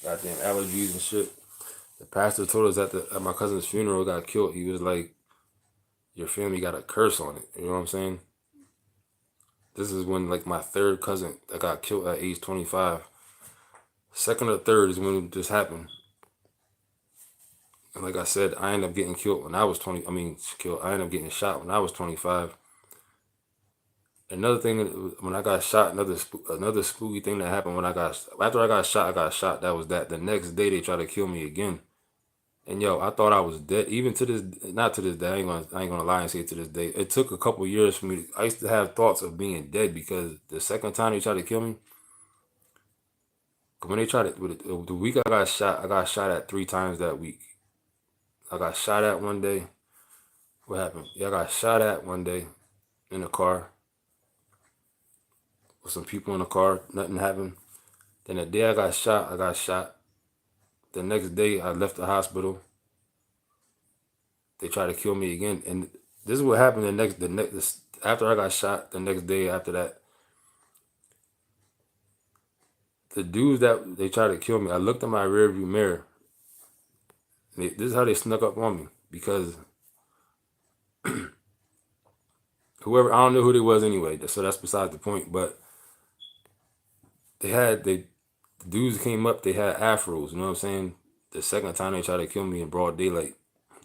goddamn allergies and shit. The pastor told us at my cousin's funeral got killed. He was like, "Your family got a curse on it." You know what I'm saying? This is when like my third cousin that got killed at age 25. Second or third is when this happened. And like I said, I ended up getting killed when I was 20. I mean, killed. I ended up getting shot when I was 25. Another thing, when I got shot, another spooky thing that happened when after I got shot, I got shot. That was that. The next day they tried to kill me again. And yo, I thought I was dead. Even to this, not to this day. I ain't gonna lie and say to this day. It took a couple years for me. I used to have thoughts of being dead because the second time they tried to kill me, when they tried to, the week I got shot at 3 times that week. I got shot at one day. What happened? Yeah, I got shot at one day in a car with some people in the car. Nothing happened. Then the day I got shot, I got shot. The next day I left the hospital. They tried to kill me again, and this is what happened. The next after I got shot, the next day after that, the dudes that they tried to kill me, I looked in my rearview mirror. This is how they snuck up on me because whoever, I don't know who they was anyway, so that's beside the point. But the dudes came up, they had afros. You know what I'm saying? The second time they tried to kill me in broad daylight,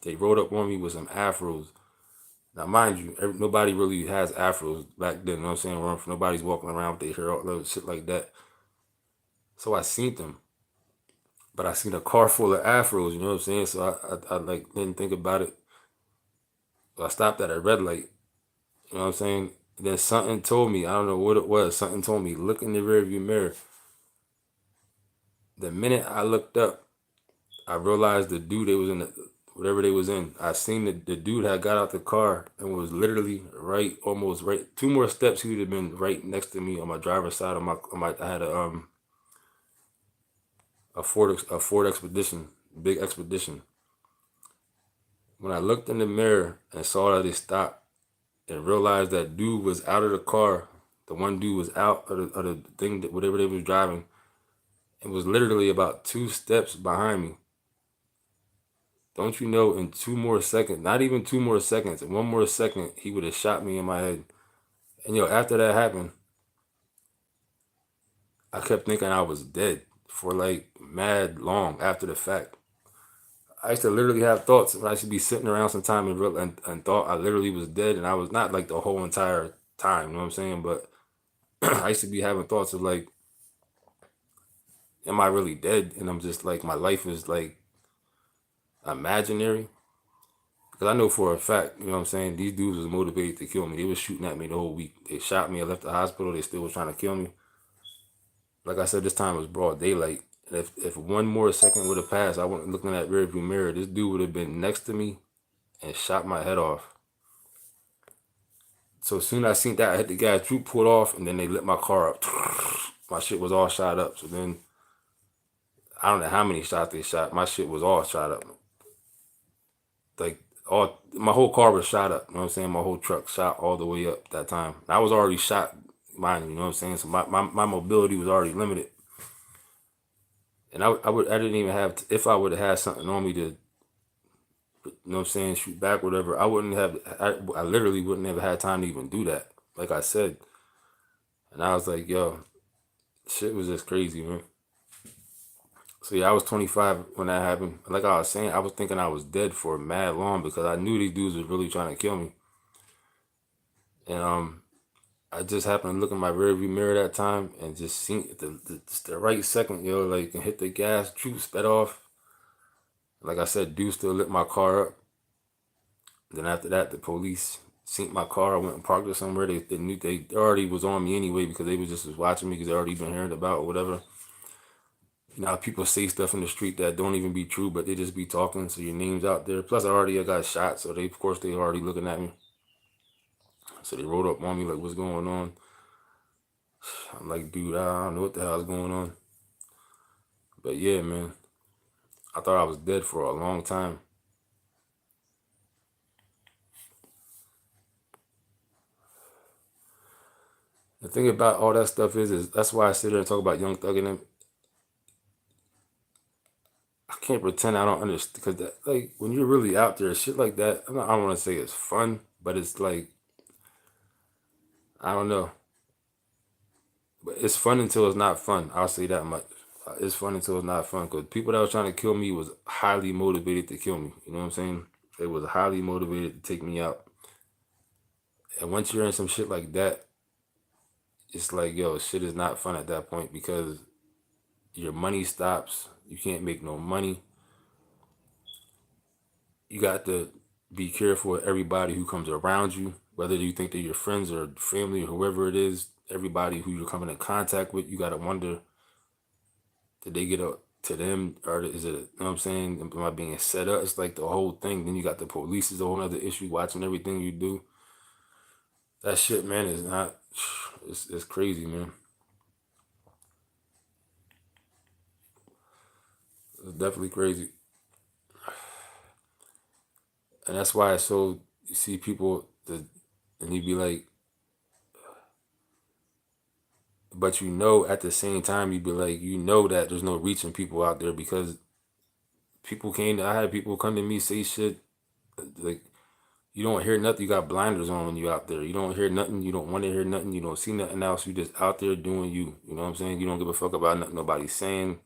they rode up on me with some afros. Now, mind you, nobody really has afros back then. You know what I'm saying? Nobody's walking around with their hair all little shit like that. So I seen them, but I seen a car full of afros. You know what I'm saying? So I like didn't think about it. So I stopped at a red light. You know what I'm saying? And then something told me, I don't know what it was. Something told me, look in the rearview mirror. The minute I looked up, I realized the dude they was in whatever they was in. I seen the dude had got out the car and was literally almost right 2 more steps. He would have been right next to me on my driver's side of my. I had a Ford Expedition, big Expedition. When I looked in the mirror and saw that they stopped and realized that dude was out of the car, the one dude was out of the thing that whatever they was driving, and was literally about 2 steps behind me. Don't you know, in 2 more seconds, not even 2 more seconds, in 1 more second, he would have shot me in my head. And yo, after that happened, I kept thinking I was dead for like mad long after the fact. I used to literally have thoughts. I used to be sitting around sometime and thought I literally was dead, and I was not like the whole entire time. You know what I'm saying? But I used to be having thoughts of like, am I really dead? And I'm just like, my life is like imaginary. Because I know for a fact, you know what I'm saying, these dudes was motivated to kill me. They was shooting at me the whole week. They shot me. I left the hospital. They still was trying to kill me. Like I said, this time was broad daylight. And if 1 more second would have passed, I wasn't looking at rearview mirror. This dude would have been next to me and shot my head off. So as soon as I seen that, I hit the gas, troop pulled off, and then they lit my car up. My shit was all shot up. So then I don't know how many shots they shot. My shit was all shot up. Like all my whole car was shot up. You know what I'm saying? My whole truck shot all the way up that time. I was already shot, mind you know what I'm saying? So my mobility was already limited. And I didn't even have if I would have had something on me to, you know what I'm saying, shoot back, whatever, I literally wouldn't have had time to even do that. Like I said. And I was like, yo, shit was just crazy, man. So yeah, I was 25 when that happened. Like I was saying, I was thinking I was dead for mad long because I knew these dudes was really trying to kill me. And I just happened to look in my rearview mirror that time and just seen the right second, yo, like and hit the gas, troop sped off. Like I said, dude still lit my car up. Then after that, the police seen my car. I went and parked it somewhere. They knew they already was on me anyway because they was just watching me because they already been hearing about or whatever. You know, people say stuff in the street that don't even be true, but they just be talking, so your name's out there. Plus, I got shot, so of course, they already looking at me. So they rolled up on me like, what's going on? I'm like, dude, I don't know what the hell is going on. But yeah, man, I thought I was dead for a long time. The thing about all that stuff is that's why I sit there and talk about Young Thug and them. can't pretend I don't understand because that, like when you're really out there, shit like that. I don't want to say it's fun, but it's like I don't know. But it's fun until it's not fun. I'll say that much. It's fun until it's not fun because people that was trying to kill me was highly motivated to kill me. You know what I'm saying? They was highly motivated to take me out. And once you're in some shit like that, it's like, yo, shit is not fun at that point because your money stops. You can't make no money. You got to be careful with everybody who comes around you, whether you think they're your friends or family or whoever it is. Everybody who you're coming in contact with, you got to wonder, did they get up to them or is it, you know what I'm saying? Am I being set up? It's like the whole thing. Then you got the police is a whole other issue watching everything you do. That shit, man, is not, it's crazy, man. It's definitely crazy. And that's why it's so, you see people, and you be like, but you know, at the same time, you be like, you know that there's no reaching people out there because people came, I had people come to me say shit like, you don't hear nothing. You got blinders on when you out there. You don't hear nothing. You don't want to hear nothing. You don't see nothing else. You just out there doing you. You know what I'm saying? You don't give a fuck about nothing nobody's saying.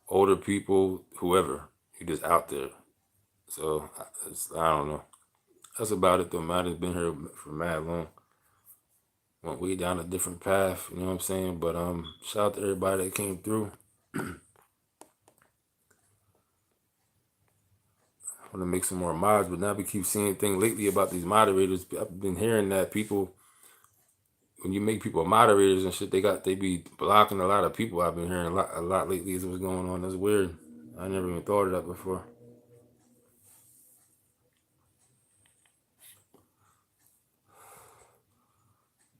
Older people, whoever. You just out there. So I don't know. That's about it though. Man, has been here for mad long. Went way down a different path. You know what I'm saying? But shout out to everybody that came through. I want to make some more mods, but now we keep seeing things lately about these moderators. I've been hearing that people, when you make people moderators and shit, they be blocking a lot of people. I've been hearing a lot lately. Is what's going on. That's weird. I never even thought of that before.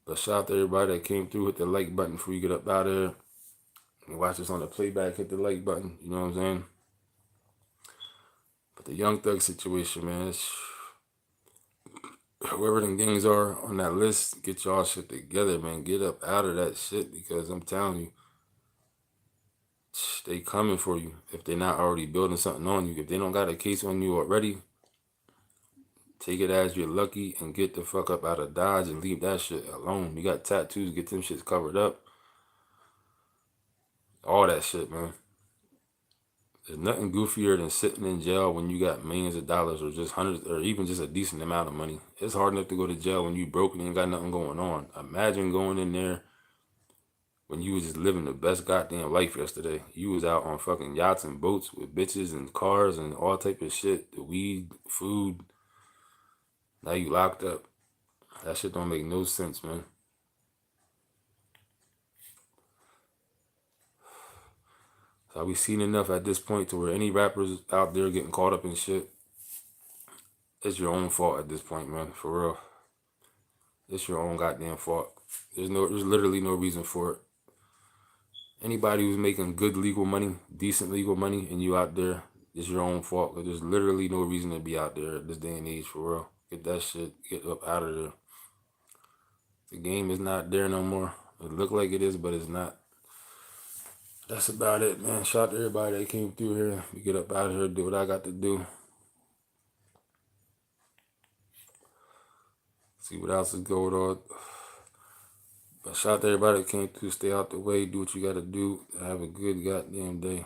But shout out to everybody that came through. Hit the like button before you get up out of there. And watch this on the playback. Hit the like button. You know what I'm saying? But the Young Thug situation, man. Whoever them gangs are on that list, get y'all shit together, man. Get up out of that shit because I'm telling you, they coming for you if they're not already building something on you. If they don't got a case on you already, take it as you're lucky and get the fuck up out of Dodge and leave that shit alone. You got tattoos, get them shits covered up. All that shit, man. There's nothing goofier than sitting in jail when you got millions of dollars or just hundreds or even just a decent amount of money. It's hard enough to go to jail when you broke and you ain't got nothing going on. Imagine going in there when you was just living the best goddamn life yesterday. You was out on fucking yachts and boats with bitches and cars and all type of shit. The weed, food. Now you locked up. That shit don't make no sense, man. So we seen enough at this point to where any rappers out there getting caught up in shit, it's your own fault at this point, man. For real. It's your own goddamn fault. There's literally no reason for it. Anybody who's making good legal money, decent legal money, and you out there, it's your own fault. Cause there's literally no reason to be out there at this day and age, for real. Get that shit, get up out of there. The game is not there no more. It look like it is, but it's not. That's about it, man. Shout out to everybody that came through here. We get up out of here, do what I got to do. See what else is going on. But shout out to everybody that came through. Stay out the way. Do what you got to do. Have a good goddamn day.